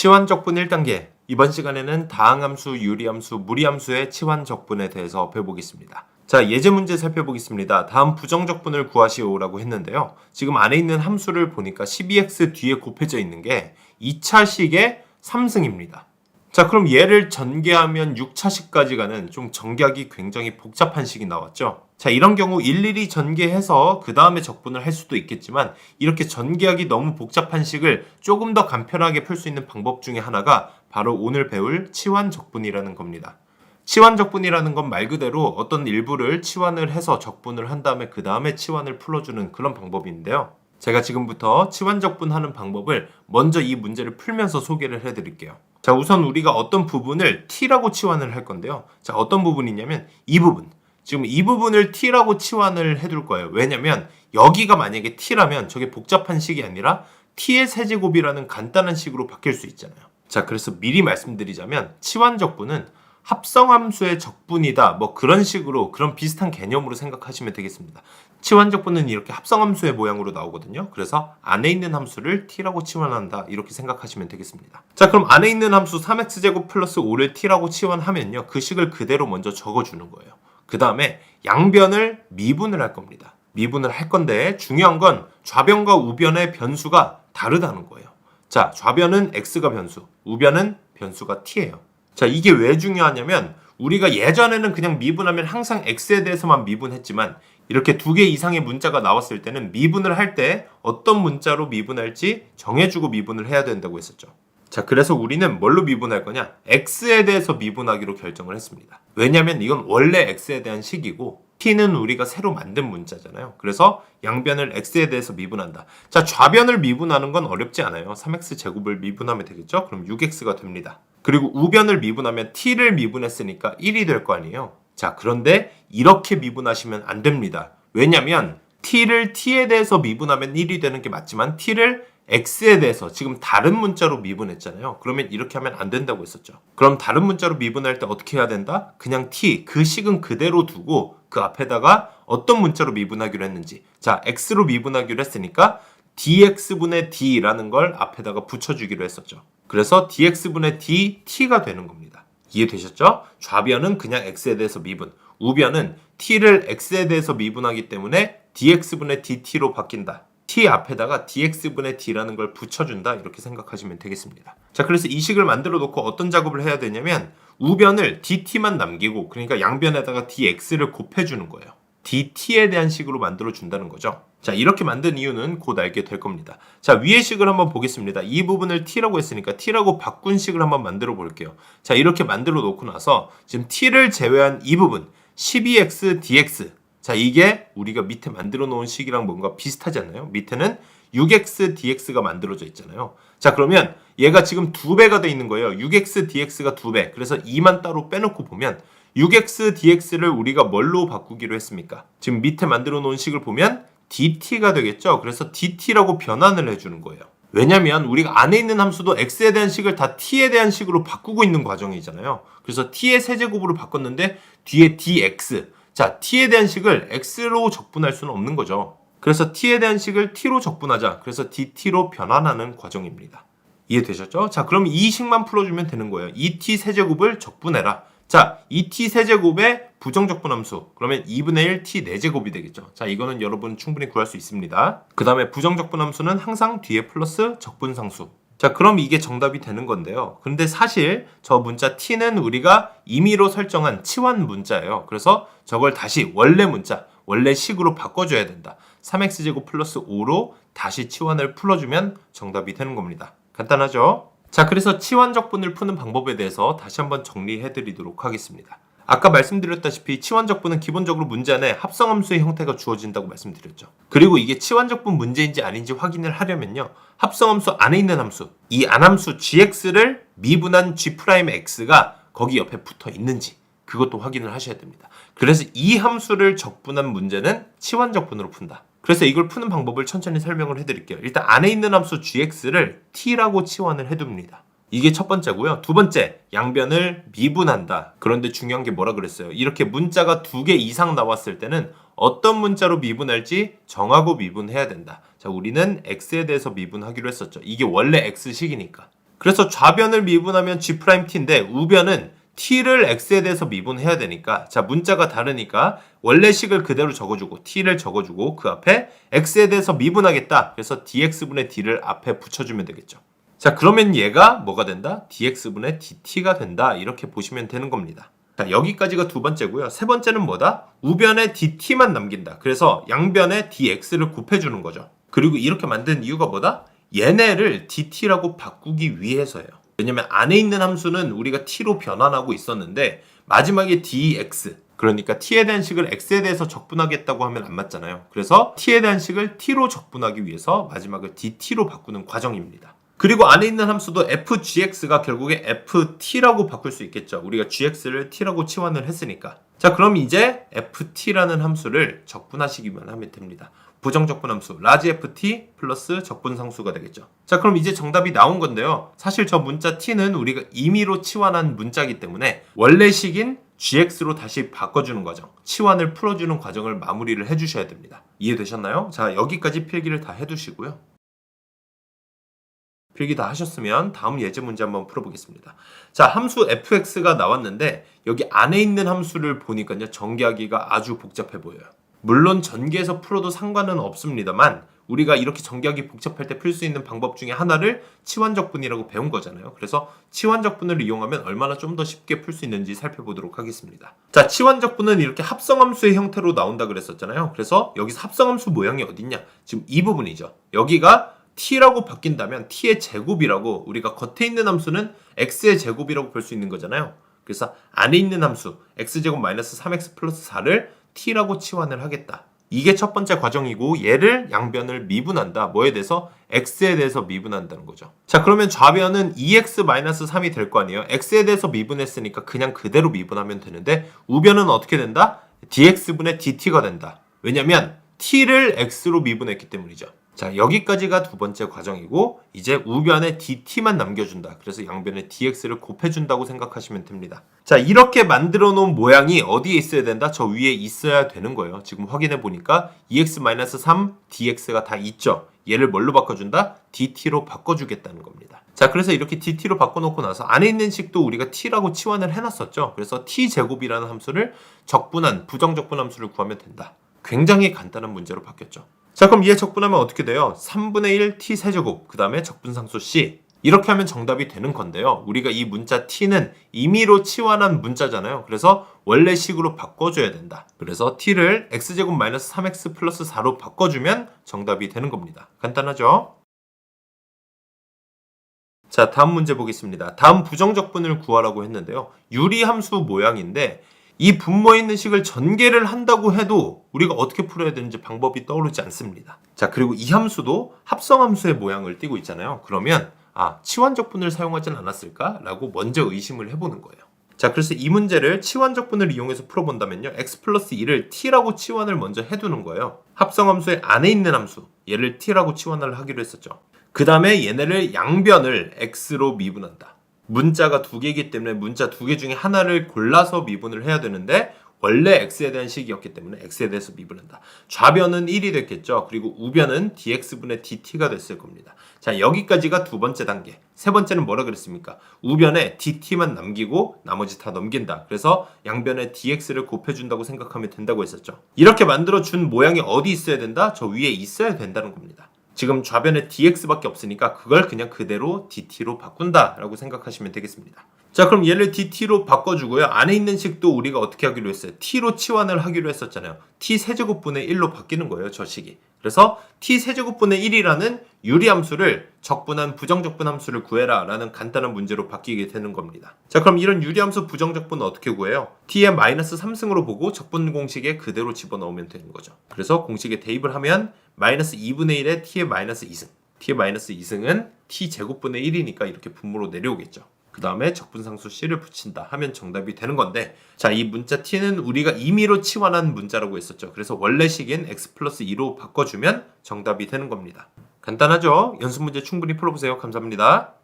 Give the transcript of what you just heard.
치환적분 1단계. 이번 시간에는 다항함수, 유리함수, 무리함수의 치환적분에 대해서 배워보겠습니다. 자, 예제 문제 살펴보겠습니다. 다음 부정적분을 구하시오라고 했는데요. 지금 안에 있는 함수를 보니까 12x 뒤에 곱해져 있는 게 2차식의 3승입니다. 자, 그럼 얘를 전개하면 6차식까지 가는 좀 전개하기 굉장히 복잡한 식이 나왔죠. 자, 이런 경우 일일이 전개해서 그 다음에 적분을 할 수도 있겠지만 이렇게 전개하기 너무 복잡한 식을 조금 더 간편하게 풀 수 있는 방법 중에 하나가 바로 오늘 배울 치환적분이라는 겁니다. 치환적분이라는 건 말 그대로 어떤 일부를 치환을 해서 적분을 한 다음에 그 다음에 치환을 풀어주는 그런 방법인데요. 제가 지금부터 치환적분하는 방법을 먼저 이 문제를 풀면서 소개를 해드릴게요. 자, 우선 우리가 어떤 부분을 t라고 치환을 할 건데요. 자, 어떤 부분이냐면 이 부분. 지금 이 부분을 t라고 치환을 해둘 거예요. 왜냐면 여기가 만약에 t라면 저게 복잡한 식이 아니라 t의 세제곱이라는 간단한 식으로 바뀔 수 있잖아요. 자, 그래서 미리 말씀드리자면 치환적분은 합성함수의 적분이다. 뭐 그런 식으로 그런 비슷한 개념으로 생각하시면 되겠습니다. 치환적분은 이렇게 합성함수의 모양으로 나오거든요. 그래서 안에 있는 함수를 t라고 치환한다. 이렇게 생각하시면 되겠습니다. 자, 그럼 안에 있는 함수 3x제곱 플러스 5를 t라고 치환하면요. 그 식을 그대로 먼저 적어주는 거예요. 그 다음에 양변을 미분을 할 겁니다. 미분을 할 건데 중요한 건 좌변과 우변의 변수가 다르다는 거예요. 자, 좌변은 x가 변수, 우변은 변수가 t예요. 자, 이게 왜 중요하냐면 우리가 예전에는 그냥 미분하면 항상 x에 대해서만 미분했지만 이렇게 두 개 이상의 문자가 나왔을 때는 미분을 할 때 어떤 문자로 미분할지 정해주고 미분을 해야 된다고 했었죠. 자, 그래서 우리는 뭘로 미분할 거냐? x에 대해서 미분하기로 결정을 했습니다. 왜냐면 이건 원래 x에 대한 식이고 t는 우리가 새로 만든 문자잖아요. 그래서 양변을 x에 대해서 미분한다. 자, 좌변을 미분하는 건 어렵지 않아요. 3x제곱을 미분하면 되겠죠? 그럼 6x가 됩니다. 그리고 우변을 미분하면 t를 미분했으니까 1이 될 거 아니에요. 자, 그런데 이렇게 미분하시면 안 됩니다. 왜냐면 t를 t에 대해서 미분하면 1이 되는 게 맞지만 t를 x에 대해서 지금 다른 문자로 미분했잖아요. 그러면 이렇게 하면 안 된다고 했었죠. 그럼 다른 문자로 미분할 때 어떻게 해야 된다? 그냥 t, 그 식은 그대로 두고 그 앞에다가 어떤 문자로 미분하기로 했는지, 자, x로 미분하기로 했으니까 dx분의 d라는 걸 앞에다가 붙여주기로 했었죠. 그래서 dx분의 d, t가 되는 겁니다. 이해되셨죠? 좌변은 그냥 x에 대해서 미분, 우변은 t를 x에 대해서 미분하기 때문에 dx분의 dt로 바뀐다. t 앞에다가 dx분의 d라는 걸 붙여준다. 이렇게 생각하시면 되겠습니다. 자, 그래서 이 식을 만들어 놓고 어떤 작업을 해야 되냐면 우변을 dt만 남기고, 그러니까 양변에다가 dx를 곱해주는 거예요. dt에 대한 식으로 만들어 준다는 거죠. 자, 이렇게 만든 이유는 곧 알게 될 겁니다. 자, 위의 식을 한번 보겠습니다. 이 부분을 t라고 했으니까 t라고 바꾼 식을 한번 만들어 볼게요. 자, 이렇게 만들어 놓고 나서 지금 t를 제외한 이 부분 12x dx, 자, 이게 우리가 밑에 만들어 놓은 식이랑 뭔가 비슷하지 않나요? 밑에는 6x dx가 만들어져 있잖아요. 자, 그러면 얘가 지금 2배가 돼 있는 거예요. 6x dx가 2배. 그래서 2만 따로 빼놓고 보면 6x dx를 우리가 뭘로 바꾸기로 했습니까? 지금 밑에 만들어 놓은 식을 보면 dt가 되겠죠. 그래서 dt라고 변환을 해주는 거예요. 왜냐면 우리가 안에 있는 함수도 x에 대한 식을 다 t에 대한 식으로 바꾸고 있는 과정이잖아요. 그래서 t의 세제곱으로 바꿨는데 뒤에 dx, 자, t에 대한 식을 x로 적분할 수는 없는 거죠. 그래서 t에 대한 식을 t로 적분하자. 그래서 dt로 변환하는 과정입니다. 이해되셨죠? 자, 그럼 이 식만 풀어주면 되는 거예요. 2t 세제곱을 적분해라. 자, 2t 세제곱의 부정적분함수. 그러면 2분의 1 t 4제곱이 되겠죠. 자, 이거는 여러분 충분히 구할 수 있습니다. 그 다음에 부정적분함수는 항상 뒤에 플러스 적분상수. 자, 그럼 이게 정답이 되는 건데요. 근데 사실 저 문자 t는 우리가 임의로 설정한 치환 문자예요. 그래서 저걸 다시 원래 문자, 원래 식으로 바꿔줘야 된다. 3x제곱 플러스 5로 다시 치환을 풀어주면 정답이 되는 겁니다. 간단하죠? 자, 그래서 치환적분을 푸는 방법에 대해서 다시 한번 정리해드리도록 하겠습니다. 아까 말씀드렸다시피 치환적분은 기본적으로 문제 안에 합성함수의 형태가 주어진다고 말씀드렸죠. 그리고 이게 치환적분 문제인지 아닌지 확인을 하려면요, 합성함수 안에 있는 함수, 이 안함수 gx를 미분한 g'x가 거기 옆에 붙어 있는지 그것도 확인을 하셔야 됩니다. 그래서 이 함수를 적분한 문제는 치환적분으로 푼다. 그래서 이걸 푸는 방법을 천천히 설명을 해드릴게요. 일단 안에 있는 함수 gx를 t라고 치환을 해둡니다. 이게 첫 번째고요. 두 번째, 양변을 미분한다. 그런데 중요한 게 뭐라 그랬어요? 이렇게 문자가 2개 이상 나왔을 때는 어떤 문자로 미분할지 정하고 미분해야 된다. 자, 우리는 x에 대해서 미분하기로 했었죠. 이게 원래 x식이니까. 그래서 좌변을 미분하면 G'T인데 우변은 T를 X에 대해서 미분해야 되니까 자 문자가 다르니까 원래 식을 그대로 적어주고 T를 적어주고 그 앞에 X에 대해서 미분하겠다. 그래서 dx분의 d를 앞에 붙여주면 되겠죠. 자 그러면 얘가 뭐가 된다? dx분의 dt가 된다. 이렇게 보시면 되는 겁니다. 자 여기까지가 두 번째고요. 세 번째는 뭐다? 우변에 dt만 남긴다. 그래서 양변에 dx를 곱해주는 거죠. 그리고 이렇게 만든 이유가 뭐다? 얘네를 dt라고 바꾸기 위해서예요. 왜냐면 안에 있는 함수는 우리가 t로 변환하고 있었는데 마지막에 dx 그러니까 t에 대한 식을 x에 대해서 적분하겠다고 하면 안 맞잖아요. 그래서 t에 대한 식을 t로 적분하기 위해서 마지막을 dt로 바꾸는 과정입니다. 그리고 안에 있는 함수도 fgx가 결국에 ft라고 바꿀 수 있겠죠. 우리가 gx를 t라고 치환을 했으니까. 자 그럼 이제 ft라는 함수를 적분하시기만 하면 됩니다. 부정적분함수 라지 ft 플러스 적분상수가 되겠죠. 자 그럼 이제 정답이 나온 건데요. 사실 저 문자 t는 우리가 임의로 치환한 문자이기 때문에 원래 식인 gx로 다시 바꿔주는 과정, 치환을 풀어주는 과정을 마무리를 해주셔야 됩니다. 이해되셨나요? 자 여기까지 필기를 다 해두시고요. 필기 다 하셨으면 다음 예제 문제 한번 풀어보겠습니다. 자 함수 fx가 나왔는데 여기 안에 있는 함수를 보니까요 전개하기가 아주 복잡해 보여요. 물론 전개해서 풀어도 상관은 없습니다만 우리가 이렇게 전개하기 복잡할 때 풀 수 있는 방법 중에 하나를 치환적분이라고 배운 거잖아요. 그래서 치환적분을 이용하면 얼마나 좀 더 쉽게 풀 수 있는지 살펴보도록 하겠습니다. 자, 치환적분은 이렇게 합성함수의 형태로 나온다 그랬었잖아요. 그래서 여기서 합성함수 모양이 어딨냐? 지금 이 부분이죠. 여기가 t라고 바뀐다면 t의 제곱이라고 우리가 겉에 있는 함수는 x의 제곱이라고 볼 수 있는 거잖아요. 그래서 안에 있는 함수 x제곱 마이너스 3x 플러스 4를 t라고 치환을 하겠다. 이게 첫 번째 과정이고 얘를 양변을 미분한다. 뭐에 대해서? x에 대해서 미분한다는 거죠. 자 그러면 좌변은 2x-3이 될 거 아니에요. x에 대해서 미분했으니까 그냥 그대로 미분하면 되는데 우변은 어떻게 된다? dx분의 dt가 된다. 왜냐면 t를 x로 미분했기 때문이죠. 자 여기까지가 두 번째 과정이고 이제 우변에 dt만 남겨준다. 그래서 양변에 dx를 곱해준다고 생각하시면 됩니다. 자 이렇게 만들어 놓은 모양이 어디에 있어야 된다? 저 위에 있어야 되는 거예요. 지금 확인해 보니까 2x-3 dx가 다 있죠. 얘를 뭘로 바꿔준다? dt로 바꿔주겠다는 겁니다. 자 그래서 이렇게 dt로 바꿔놓고 나서 안에 있는 식도 우리가 t라고 치환을 해놨었죠. 그래서 t제곱이라는 함수를 적분한 부정적분 함수를 구하면 된다. 굉장히 간단한 문제로 바뀌었죠. 자 그럼 얘 적분하면 어떻게 돼요? 3분의 1 t 세제곱 그 다음에 적분상수 c 이렇게 하면 정답이 되는 건데요. 우리가 이 문자 t는 임의로 치환한 문자잖아요. 그래서 원래 식으로 바꿔줘야 된다. 그래서 t를 x제곱 마이너스 3x 플러스 4로 바꿔주면 정답이 되는 겁니다. 간단하죠? 자 다음 문제 보겠습니다. 다음 부정적분을 구하라고 했는데요. 유리함수 모양인데 이 분모에 있는 식을 전개를 한다고 해도 우리가 어떻게 풀어야 되는지 방법이 떠오르지 않습니다. 자 그리고 이 함수도 합성함수의 모양을 띠고 있잖아요. 그러면 치환적분을 사용하진 않았을까? 라고 먼저 의심을 해보는 거예요. 자 그래서 이 문제를 치환적분을 이용해서 풀어본다면요. x 플러스 2를 t라고 치환을 먼저 해두는 거예요. 합성함수의 안에 있는 함수 얘를 t라고 치환을 하기로 했었죠. 그 다음에 얘네를 양변을 x로 미분한다. 문자가 두 개이기 때문에 문자 두 개 중에 하나를 골라서 미분을 해야 되는데 원래 x에 대한 식이었기 때문에 x에 대해서 미분한다. 좌변은 1이 됐겠죠. 그리고 우변은 dx분의 dt가 됐을 겁니다. 자 여기까지가 두 번째 단계. 세 번째는 뭐라 그랬습니까? 우변에 dt만 남기고 나머지 다 넘긴다. 그래서 양변에 dx를 곱해준다고 생각하면 된다고 했었죠. 이렇게 만들어준 모양이 어디 있어야 된다? 저 위에 있어야 된다는 겁니다. 지금 좌변에 dx밖에 없으니까 그걸 그냥 그대로 dt로 바꾼다 라고 생각하시면 되겠습니다. 자 그럼 얘를 dt로 바꿔주고요. 안에 있는 식도 우리가 어떻게 하기로 했어요? t로 치환을 하기로 했었잖아요. t 세제곱분의 1로 바뀌는 거예요. 저 식이. 그래서 t 세제곱분의 1이라는 유리함수를 적분한 부정적분 함수를 구해라 라는 간단한 문제로 바뀌게 되는 겁니다. 자 그럼 이런 유리함수 부정적분은 어떻게 구해요? t의 마이너스 3승으로 보고 적분 공식에 그대로 집어넣으면 되는 거죠. 그래서 공식에 대입을 하면 마이너스 2분의 1에 t의 마이너스 2승 t의 마이너스 2승은 t 제곱분의 1이니까 이렇게 분모로 내려오겠죠. 그 다음에 적분상수 c를 붙인다 하면 정답이 되는 건데 자 이 문자 t는 우리가 임의로 치환한 문자라고 했었죠. 그래서 원래 식인 x 플러스 2로 바꿔주면 정답이 되는 겁니다. 간단하죠? 연습 문제 충분히 풀어보세요. 감사합니다.